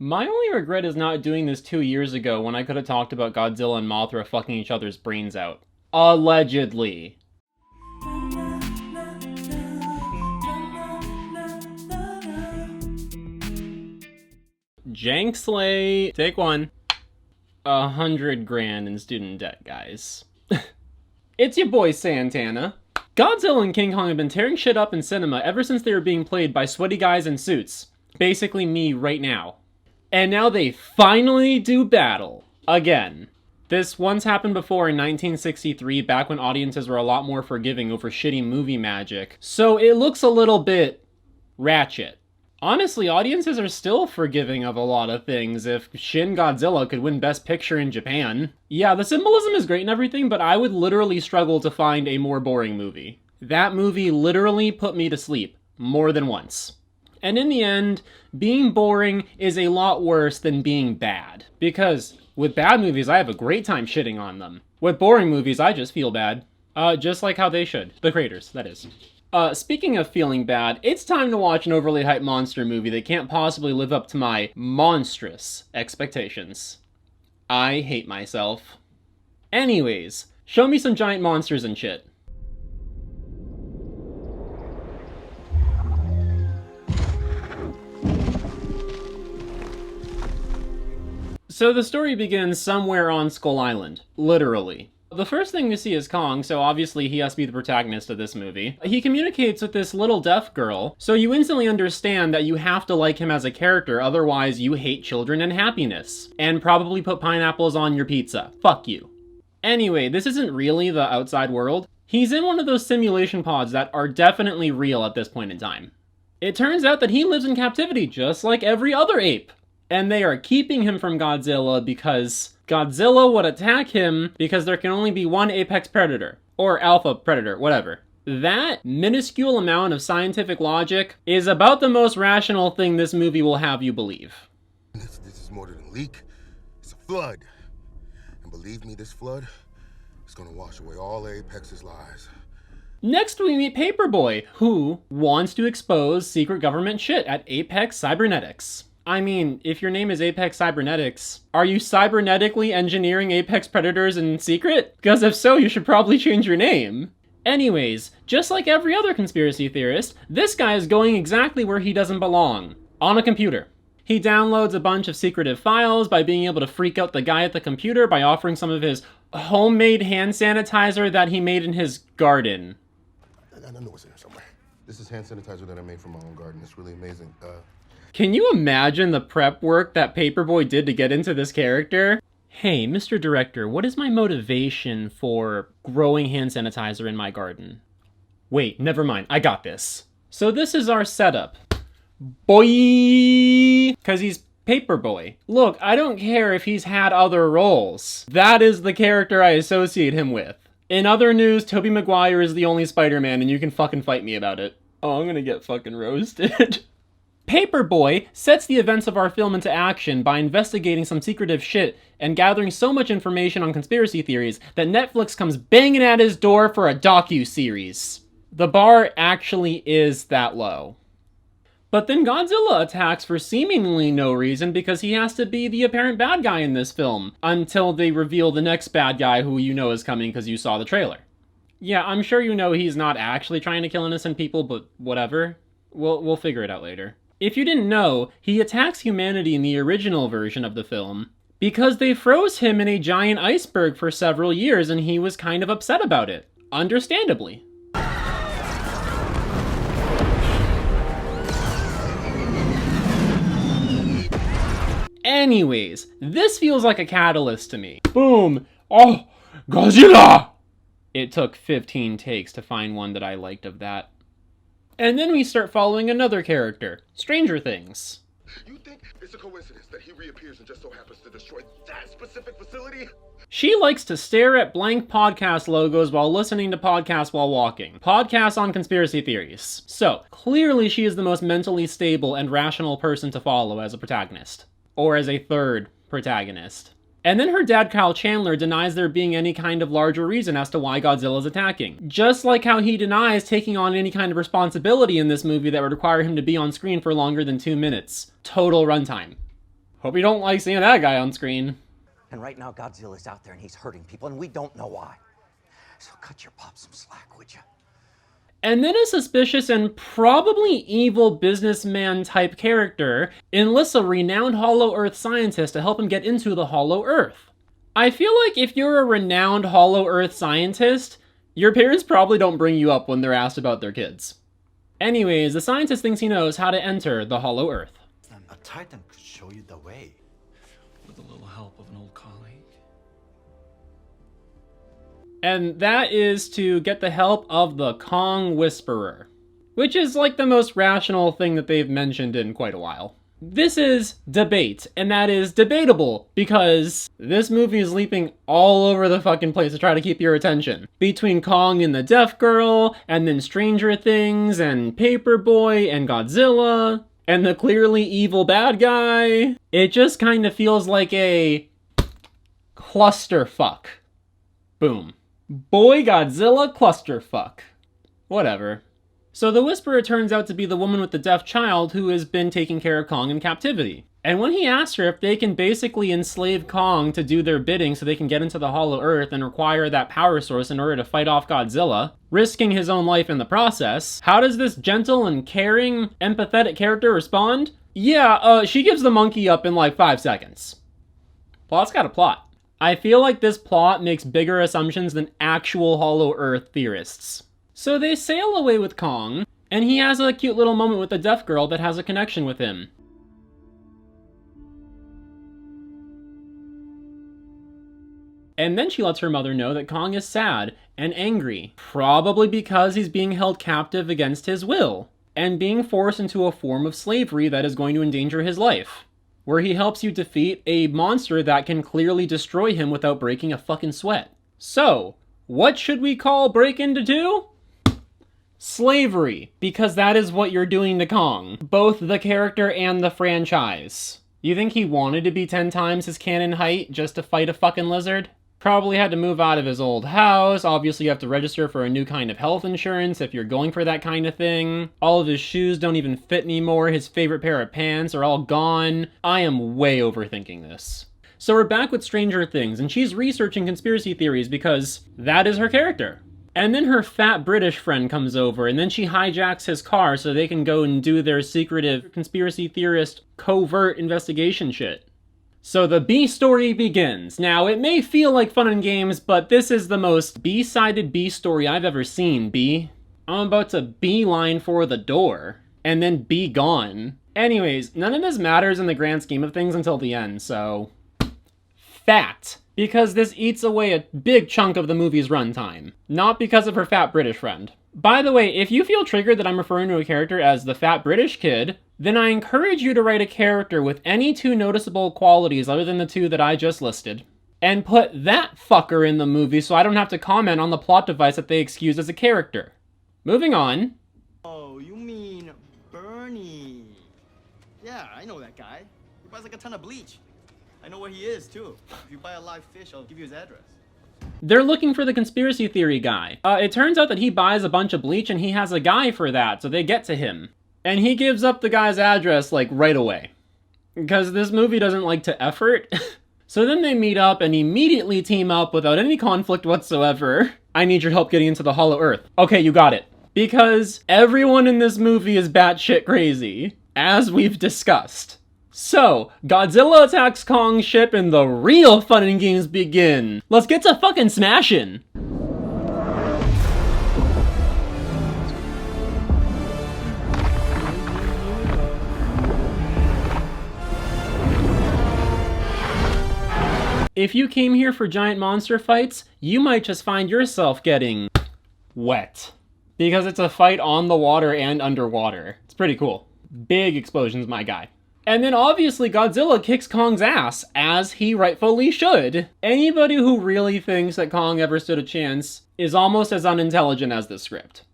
My only regret is not doing this 2 years ago when I could have talked about Godzilla and Mothra fucking each other's brains out. Allegedly. Jank Slay, take one. 100 grand in student debt, guys. It's your boy Santana. Godzilla and King Kong have been tearing shit up in cinema ever since they were being played by sweaty guys in suits. Basically me right now. And now they finally do battle. Again. This once happened before in 1963, back when audiences were a lot more forgiving over shitty movie magic. So it looks a little bit ratchet. Honestly, audiences are still forgiving of a lot of things if Shin Godzilla could win Best Picture in Japan. Yeah, the symbolism is great and everything, but I would literally struggle to find a more boring movie. That movie literally put me to sleep more than once. And in the end, being boring is a lot worse than being bad. Because with bad movies, I have a great time shitting on them. With boring movies, I just feel bad. Just like how they should. The creators, that is. Speaking of feeling bad, it's time to watch an overly hyped monster movie that can't possibly live up to my monstrous expectations. I hate myself. Anyways, show me some giant monsters and shit. So the story begins somewhere on Skull Island, literally. The first thing we see is Kong, so obviously he has to be the protagonist of this movie. He communicates with this little deaf girl, so you instantly understand that you have to like him as a character, otherwise you hate children and happiness. And probably put pineapples on your pizza. Fuck you. Anyway, this isn't really the outside world. He's in one of those simulation pods that are definitely real at this point in time. It turns out that he lives in captivity just like every other ape. And they are keeping him from Godzilla because Godzilla would attack him because there can only be one apex predator. Or alpha predator, whatever. That minuscule amount of scientific logic is about the most rational thing this movie will have you believe. This is more than a leak. It's a flood. And believe me, this flood is gonna wash away all Apex's lies. Next we meet Paperboy, who wants to expose secret government shit at Apex Cybernetics. I mean, if your name is Apex Cybernetics, are you cybernetically engineering apex predators in secret? Because if so, you should probably change your name. Anyways, just like every other conspiracy theorist, this guy is going exactly where he doesn't belong. On a computer. He downloads a bunch of secretive files by being able to freak out the guy at the computer by offering some of his homemade hand sanitizer that he made in his garden. I know it's in there somewhere. This is hand sanitizer that I made from my own garden. It's really amazing. Can you imagine the prep work that Paperboy did to get into this character? Hey, Mr. Director, what is my motivation for growing hand sanitizer in my garden? Wait, never mind, I got this. So this is our setup. Boy! Cause he's Paperboy. Look, I don't care if he's had other roles. That is the character I associate him with. In other news, Tobey Maguire is the only Spider-Man and you can fucking fight me about it. Oh, I'm gonna get fucking roasted. Paperboy sets the events of our film into action by investigating some secretive shit and gathering so much information on conspiracy theories that Netflix comes banging at his door for a docu-series. The bar actually is that low. But then Godzilla attacks for seemingly no reason because he has to be the apparent bad guy in this film, until they reveal the next bad guy who you know is coming because you saw the trailer. Yeah, I'm sure you know he's not actually trying to kill innocent people, but whatever. We'll figure it out later. If you didn't know, he attacks humanity in the original version of the film because they froze him in a giant iceberg for several years and he was kind of upset about it. Understandably. Anyways, this feels like a catalyst to me. Boom! Oh, Godzilla! It took 15 takes to find one that I liked of that. And then we start following another character, Stranger Things. You think it's a coincidence that he reappears and just so happens to destroy that specific facility? She likes to stare at blank podcast logos while listening to podcasts while walking. Podcasts on conspiracy theories. So, clearly she is the most mentally stable and rational person to follow as a protagonist. Or as a third protagonist. And then her dad, Kyle Chandler, denies there being any kind of larger reason as to why Godzilla's attacking. Just like how he denies taking on any kind of responsibility in this movie that would require him to be on screen for longer than 2 minutes. Total runtime. Hope you don't like seeing that guy on screen. And right now, Godzilla's out there and he's hurting people, and we don't know why. So cut your pop some slack, would you? And then a suspicious and probably evil businessman type character enlists a renowned Hollow Earth scientist to help him get into the Hollow Earth. I feel like if you're a renowned Hollow Earth scientist, your parents probably don't bring you up when they're asked about their kids. Anyways, the scientist thinks he knows how to enter the Hollow Earth. A Titan could show you the way. With a little help of an old colleague. And that is to get the help of the Kong Whisperer, which is like the most rational thing that they've mentioned in quite a while. This is debate, and that is debatable because this movie is leaping all over the fucking place to try to keep your attention. Between Kong and the Deaf Girl, and then Stranger Things, and Paperboy, and Godzilla, and the clearly evil bad guy, it just kind of feels like a clusterfuck. Boom. Boy Godzilla clusterfuck. Whatever. So the Whisperer turns out to be the woman with the deaf child who has been taking care of Kong in captivity. And when he asks her if they can basically enslave Kong to do their bidding so they can get into the Hollow Earth and require that power source in order to fight off Godzilla, risking his own life in the process, how does this gentle and caring, empathetic character respond? Yeah, she gives the monkey up in like 5 seconds. Plot's got a plot. I feel like this plot makes bigger assumptions than actual Hollow Earth theorists. So they sail away with Kong, and he has a cute little moment with the deaf girl that has a connection with him. And then she lets her mother know that Kong is sad and angry, probably because he's being held captive against his will, and being forced into a form of slavery that is going to endanger his life, where he helps you defeat a monster that can clearly destroy him without breaking a fucking sweat. So, what should we call Break Into 2? Slavery, because that is what you're doing to Kong, both the character and the franchise. You think he wanted to be 10 times his canon height just to fight a fucking lizard? Probably had to move out of his old house. Obviously you have to register for a new kind of health insurance if you're going for that kind of thing. All of his shoes don't even fit anymore. His favorite pair of pants are all gone. I am way overthinking this. So we're back with Stranger Things, and she's researching conspiracy theories because that is her character. And then her fat British friend comes over, and then she hijacks his car so they can go and do their secretive conspiracy theorist covert investigation shit. So the B story begins. Now, it may feel like fun and games, but this is the most B-sided B story I've ever seen, B. I'm about to beeline for the door, and then be gone. Anyways, none of this matters in the grand scheme of things until the end, so... Fact. Because this eats away a big chunk of the movie's runtime. Not because of her fat British friend. By the way, if you feel triggered that I'm referring to a character as the fat British kid, then I encourage you to write a character with any 2 noticeable qualities other than the 2 that I just listed. And put that fucker in the movie so I don't have to comment on the plot device that they excused as a character. Moving on. Oh, you mean Bernie. Yeah, I know that guy. He buys like a ton of bleach. I know where he is, too. If you buy a live fish, I'll give you his address. They're looking for the conspiracy theory guy. It turns out that he buys a bunch of bleach and he has a guy for that, so they get to him. And he gives up the guy's address, like, right away. Because this movie doesn't like to effort. So then they meet up and immediately team up without any conflict whatsoever. I need your help getting into the Hollow Earth. Okay, you got it. Because everyone in this movie is batshit crazy, as we've discussed. So, Godzilla attacks Kong's ship and the real fun and games begin. Let's get to fucking smashing! If you came here for giant monster fights, you might just find yourself getting wet. Because it's a fight on the water and underwater. It's pretty cool. Big explosions, my guy. And then obviously Godzilla kicks Kong's ass, as he rightfully should. Anybody who really thinks that Kong ever stood a chance is almost as unintelligent as the script.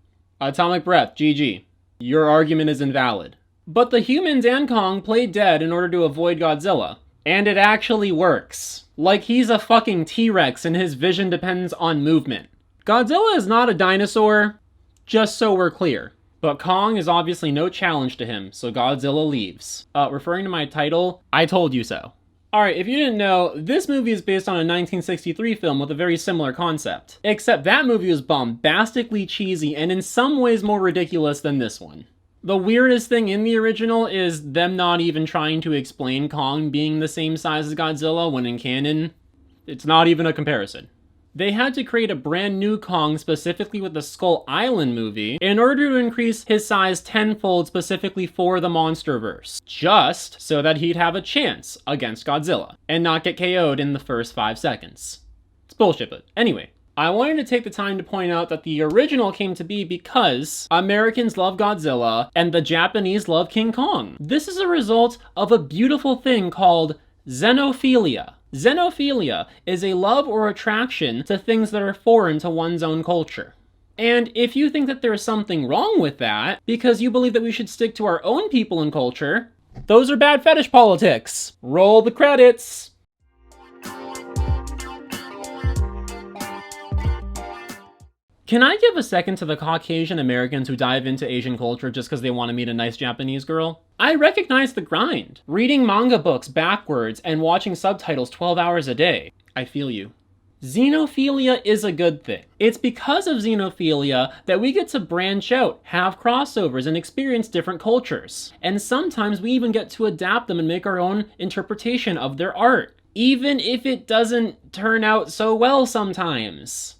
Atomic Breath, GG. Your argument is invalid. But the humans and Kong play dead in order to avoid Godzilla. And it actually works. Like he's a fucking T-Rex and his vision depends on movement. Godzilla is not a dinosaur, just so we're clear. But Kong is obviously no challenge to him, so Godzilla leaves. Referring to my title, I told you so. Alright, if you didn't know, this movie is based on a 1963 film with a very similar concept. Except that movie was bombastically cheesy and in some ways more ridiculous than this one. The weirdest thing in the original is them not even trying to explain Kong being the same size as Godzilla, when in canon, it's not even a comparison. They had to create a brand new Kong specifically with the Skull Island movie in order to increase his size tenfold specifically for the Monsterverse, just so that he'd have a chance against Godzilla and not get KO'd in the first 5 seconds. It's bullshit, but anyway. I wanted to take the time to point out that the original came to be because Americans love Godzilla and the Japanese love King Kong. This is a result of a beautiful thing called xenophilia. Xenophilia is a love or attraction to things that are foreign to one's own culture. And if you think that there's something wrong with that, because you believe that we should stick to our own people and culture, those are bad fetish politics. Roll the credits. Can I give a second to the Caucasian Americans who dive into Asian culture just because they want to meet a nice Japanese girl? I recognize the grind. Reading manga books backwards and watching subtitles 12 hours a day. I feel you. Xenophilia is a good thing. It's because of xenophilia that we get to branch out, have crossovers, and experience different cultures. And sometimes we even get to adapt them and make our own interpretation of their art, even if it doesn't turn out so well sometimes.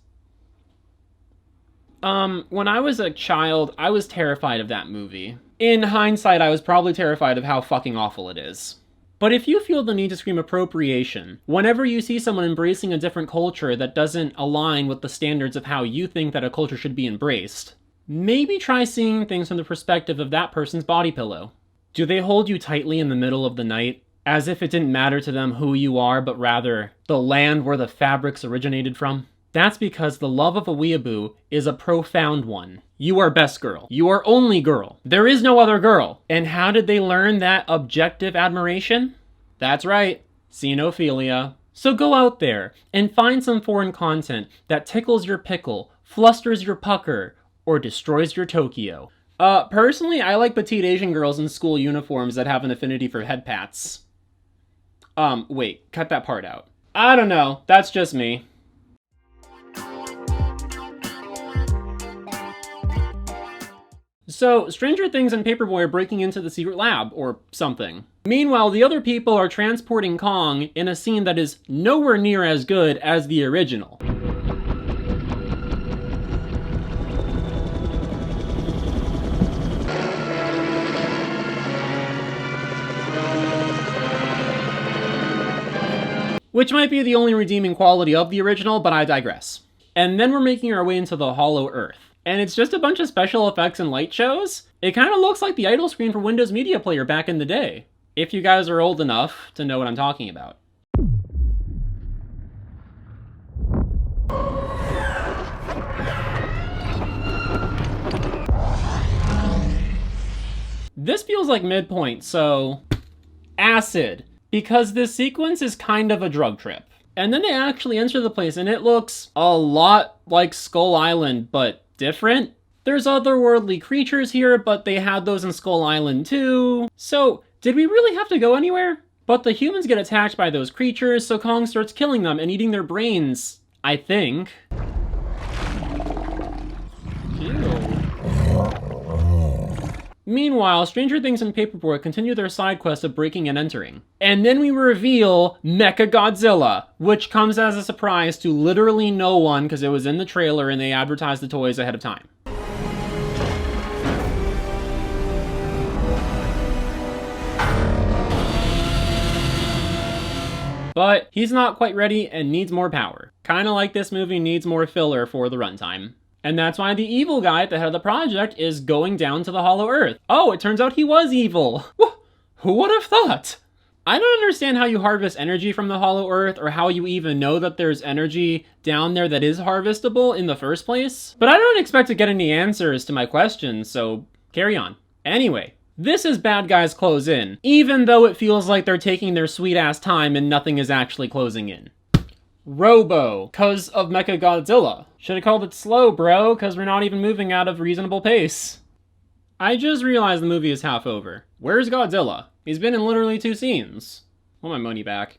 When I was a child, I was terrified of that movie. In hindsight, I was probably terrified of how fucking awful it is. But if you feel the need to scream appropriation, whenever you see someone embracing a different culture that doesn't align with the standards of how you think that a culture should be embraced, maybe try seeing things from the perspective of that person's body pillow. Do they hold you tightly in the middle of the night, as if it didn't matter to them who you are, but rather the land where the fabrics originated from? That's because the love of a weeaboo is a profound one. You are best girl. You are only girl. There is no other girl. And how did they learn that objective admiration? That's right, xenophilia. So go out there and find some foreign content that tickles your pickle, flusters your pucker, or destroys your Tokyo. Personally, I like petite Asian girls in school uniforms that have an affinity for head pats. Wait, cut that part out. I don't know, that's just me. So, Stranger Things and Paperboy are breaking into the secret lab, or something. Meanwhile, the other people are transporting Kong in a scene that is nowhere near as good as the original. Which might be the only redeeming quality of the original, but I digress. And then we're making our way into the Hollow Earth. And it's just a bunch of special effects and light shows. It kind of looks like the idle screen for Windows Media Player back in the day. If you guys are old enough to know what I'm talking about. This feels like midpoint, so acid. Because this sequence is kind of a drug trip. And then they actually enter the place and it looks a lot like Skull Island, but different. There's otherworldly creatures here, but they had those in Skull Island too. So, did we really have to go anywhere? But the humans get attacked by those creatures, so Kong starts killing them and eating their brains, I think. Ew. Meanwhile, Stranger Things and Paperboy continue their side quest of breaking and entering. And then we reveal Mechagodzilla, which comes as a surprise to literally no one because it was in the trailer and they advertised the toys ahead of time. But he's not quite ready and needs more power. Kinda like this movie needs more filler for the runtime. And that's why the evil guy at the head of the project is going down to the Hollow Earth. Oh, it turns out he was evil. Who would have thought? I don't understand how you harvest energy from the Hollow Earth or how you even know that there's energy down there that is harvestable in the first place. But I don't expect to get any answers to my questions, so carry on. Anyway, this is bad guys close in, even though it feels like they're taking their sweet ass time and nothing is actually closing in. Robo, cause of Mechagodzilla. Should've called it slow, bro, cause we're not even moving out of reasonable pace. I just realized the movie is half over. Where's Godzilla? He's been in literally 2 scenes. I want my money back.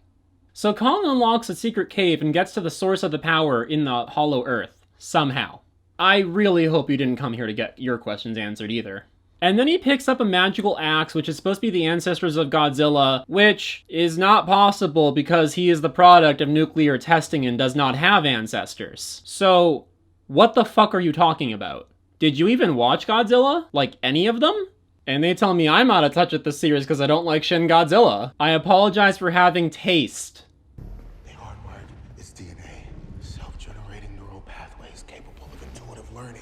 So Kong unlocks a secret cave and gets to the source of the power in the Hollow Earth. Somehow. I really hope you didn't come here to get your questions answered either. And then he picks up a magical axe, which is supposed to be the ancestors of Godzilla, which is not possible because he is the product of nuclear testing and does not have ancestors. So, what the fuck are you talking about? Did you even watch Godzilla? Like, any of them? And they tell me I'm out of touch with this series because I don't like Shin Godzilla. I apologize for having taste. They hardwired its DNA, self-generating neural pathways capable of intuitive learning.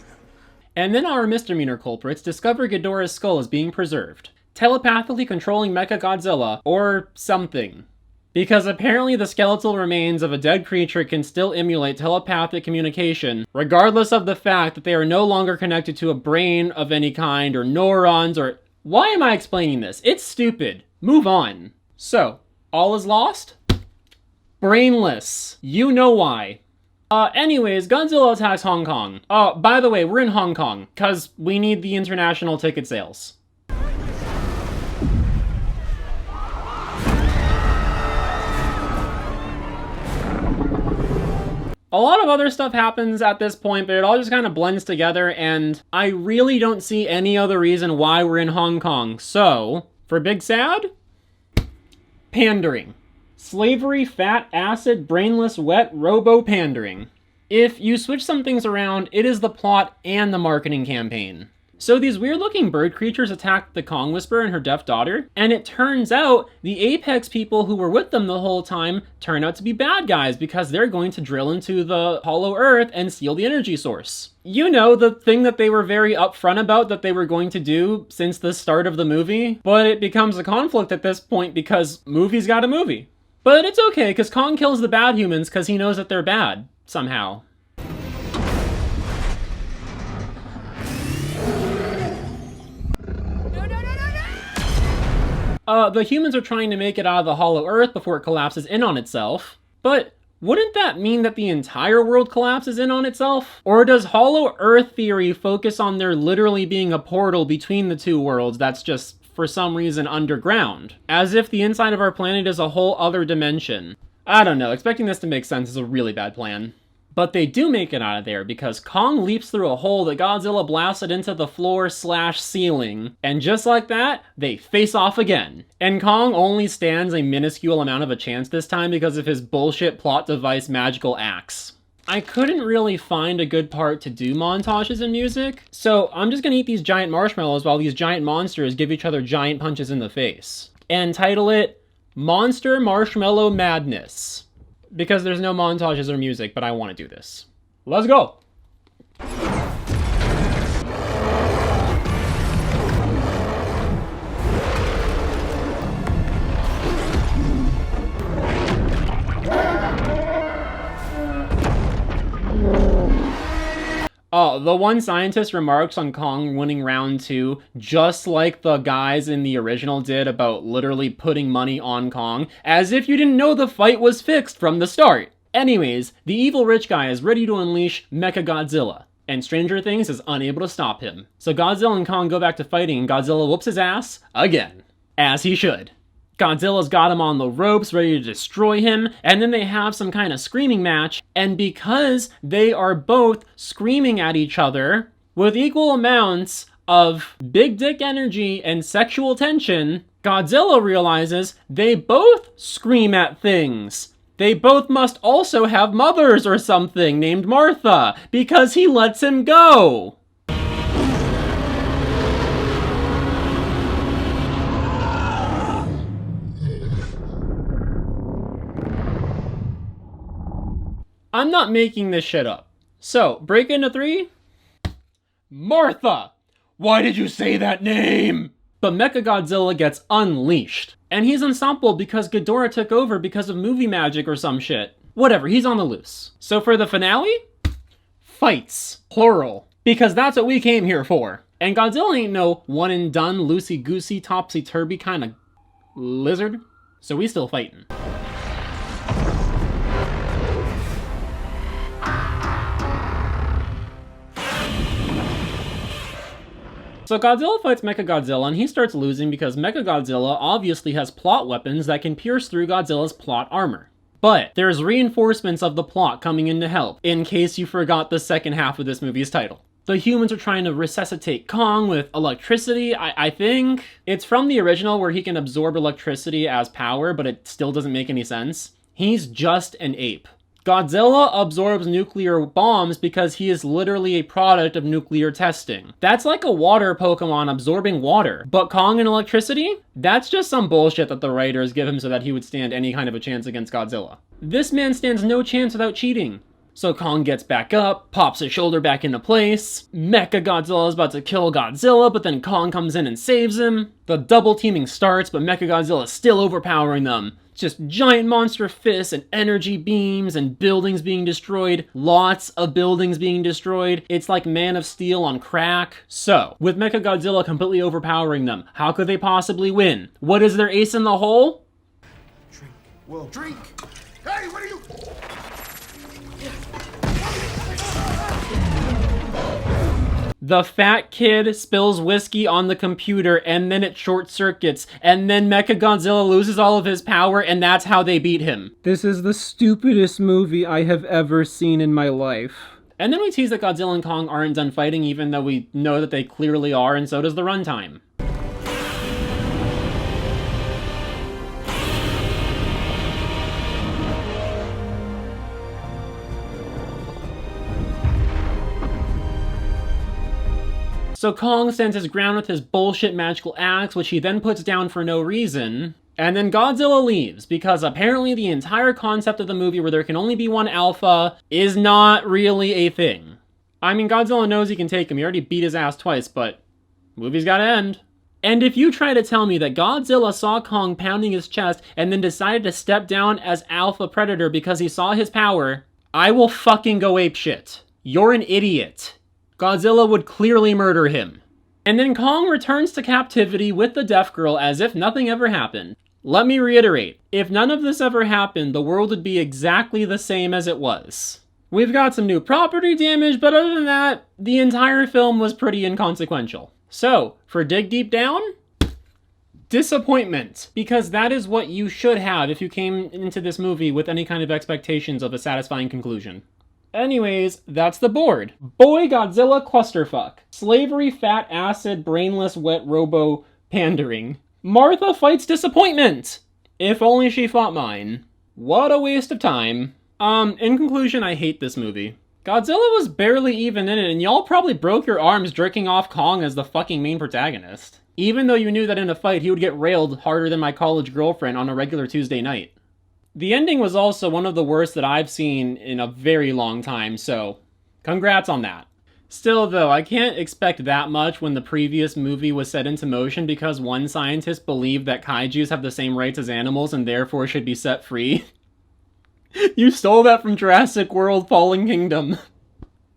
And then our misdemeanor culprits discover Ghidorah's skull is being preserved, telepathically controlling Mechagodzilla, or something. Because apparently the skeletal remains of a dead creature can still emulate telepathic communication, regardless of the fact that they are no longer connected to a brain of any kind, or neurons, or... Why am I explaining this? It's stupid. Move on. So, all is lost? Brainless. You know why. Anyways, Godzilla attacks Hong Kong. By the way, we're in Hong Kong, cause we need the international ticket sales. A lot of other stuff happens at this point, but it all just kind of blends together, and I really don't see any other reason why we're in Hong Kong. So, for Big Sad? Pandering. Slavery, fat, acid, brainless, wet, robo-pandering. If you switch some things around, it is the plot and the marketing campaign. So these weird-looking bird creatures attack the Kong Whisperer and her deaf daughter, and it turns out the Apex people who were with them the whole time turn out to be bad guys because they're going to drill into the Hollow Earth and steal the energy source. You know, the thing that they were very upfront about that they were going to do since the start of the movie, but it becomes a conflict at this point because movie's got a movie. But it's okay, because Kong kills the bad humans because he knows that they're bad, somehow. The humans are trying to make it out of the Hollow Earth before it collapses in on itself. But wouldn't that mean that the entire world collapses in on itself? Or does Hollow Earth theory focus on there literally being a portal between the two worlds that's just, for some reason, underground? As if the inside of our planet is a whole other dimension. I don't know, expecting this to make sense is a really bad plan. But they do make it out of there because Kong leaps through a hole that Godzilla blasted into the floor/ceiling. And just like that, they face off again. And Kong only stands a minuscule amount of a chance this time because of his bullshit plot device magical axe. I couldn't really find a good part to do montages and music, so I'm just gonna eat these giant marshmallows while these giant monsters give each other giant punches in the face. And title it Monster Marshmallow Madness. Because there's no montages or music, but I want to do this. Let's go! The one scientist remarks on Kong winning round 2, just like the guys in the original did about literally putting money on Kong, as if you didn't know the fight was fixed from the start. Anyways, the evil rich guy is ready to unleash Mechagodzilla, and Stranger Things is unable to stop him. So Godzilla and Kong go back to fighting, and Godzilla whoops his ass again. As he should. Godzilla's got him on the ropes, ready to destroy him, and then they have some kind of screaming match, and because they are both screaming at each other with equal amounts of big dick energy and sexual tension, Godzilla realizes they both scream at things. They both must also have mothers or something named Martha, because he lets him go. I'm not making this shit up. So, break into 3. Martha! Why did you say that name? But Mechagodzilla gets unleashed. And he's unstoppable because Ghidorah took over because of movie magic or some shit. Whatever, he's on the loose. So for the finale? Fights. Plural. Because that's what we came here for. And Godzilla ain't no one and done, loosey-goosey, topsy-turvy kind of lizard. So we still fighting. So Godzilla fights Mechagodzilla and he starts losing because Mechagodzilla obviously has plot weapons that can pierce through Godzilla's plot armor. But there's reinforcements of the plot coming in to help, in case you forgot the second half of this movie's title. The humans are trying to resuscitate Kong with electricity, I think. It's from the original where he can absorb electricity as power, but it still doesn't make any sense. He's just an ape. Godzilla absorbs nuclear bombs because he is literally a product of nuclear testing. That's like a water Pokemon absorbing water. But Kong and electricity? That's just some bullshit that the writers give him so that he would stand any kind of a chance against Godzilla. This man stands no chance without cheating. So Kong gets back up, pops his shoulder back into place. Mechagodzilla is about to kill Godzilla, but then Kong comes in and saves him. The double teaming starts, but Mechagodzilla is still overpowering them. Just giant monster fists and energy beams and buildings being destroyed. Lots of buildings being destroyed. It's like Man of Steel on crack. So, with Mechagodzilla completely overpowering them, how could they possibly win? What is their ace in the hole? Drink. Will, drink! Hey, what are you... The fat kid spills whiskey on the computer and then it short circuits and then Mechagodzilla loses all of his power and that's how they beat him. This is the stupidest movie I have ever seen in my life. And then we tease that Godzilla and Kong aren't done fighting even though we know that they clearly are, and so does the runtime. So Kong stands his ground with his bullshit magical axe, which he then puts down for no reason. And then Godzilla leaves, because apparently the entire concept of the movie where there can only be one alpha is not really a thing. I mean, Godzilla knows he can take him. He already beat his ass twice, but movie's gotta end. And if you try to tell me that Godzilla saw Kong pounding his chest and then decided to step down as alpha predator because he saw his power, I will fucking go apeshit. You're an idiot. Godzilla would clearly murder him. And then Kong returns to captivity with the deaf girl as if nothing ever happened. Let me reiterate, if none of this ever happened, the world would be exactly the same as it was. We've got some new property damage, but other than that, the entire film was pretty inconsequential. So, for Dig Deep Down? Disappointment. Because that is what you should have if you came into this movie with any kind of expectations of a satisfying conclusion. Anyways, that's the board. Boy Godzilla clusterfuck. Slavery, fat, acid, brainless, wet, robo, pandering. Martha fights disappointment! If only she fought mine. What a waste of time. In conclusion, I hate this movie. Godzilla was barely even in it, and y'all probably broke your arms jerking off Kong as the fucking main protagonist. Even though you knew that in a fight he would get railed harder than my college girlfriend on a regular Tuesday night. The ending was also one of the worst that I've seen in a very long time, so congrats on that. Still though, I can't expect that much when the previous movie was set into motion because one scientist believed that kaijus have the same rights as animals and therefore should be set free. You stole that from Jurassic World Fallen Kingdom.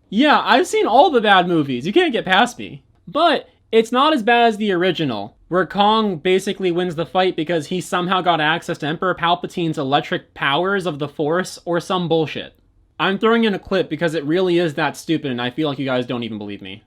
Yeah, I've seen all the bad movies, you can't get past me. But it's not as bad as the original, where Kong basically wins the fight because he somehow got access to Emperor Palpatine's electric powers of the Force or some bullshit. I'm throwing in a clip because it really is that stupid and I feel like you guys don't even believe me.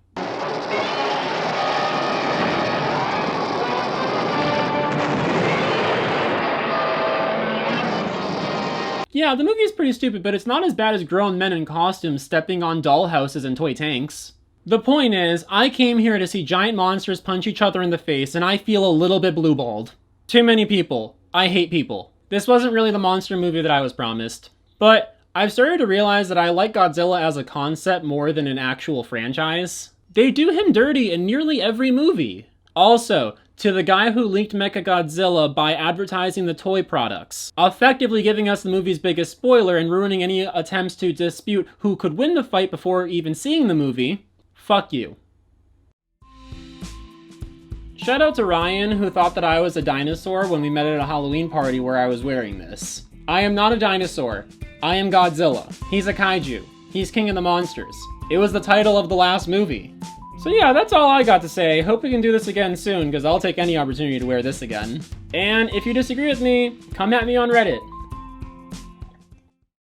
Yeah, the movie is pretty stupid, but it's not as bad as grown men in costumes stepping on dollhouses and toy tanks. The point is, I came here to see giant monsters punch each other in the face, and I feel a little bit blue-balled. Too many people. I hate people. This wasn't really the monster movie that I was promised. But I've started to realize that I like Godzilla as a concept more than an actual franchise. They do him dirty in nearly every movie. Also, to the guy who leaked Mechagodzilla by advertising the toy products, effectively giving us the movie's biggest spoiler and ruining any attempts to dispute who could win the fight before even seeing the movie, fuck you. Shout out to Ryan, who thought that I was a dinosaur when we met at a Halloween party where I was wearing this. I am not a dinosaur. I am Godzilla. He's a kaiju. He's king of the monsters. It was the title of the last movie. So yeah, that's all I got to say. Hope we can do this again soon, because I'll take any opportunity to wear this again. And if you disagree with me, come at me on Reddit.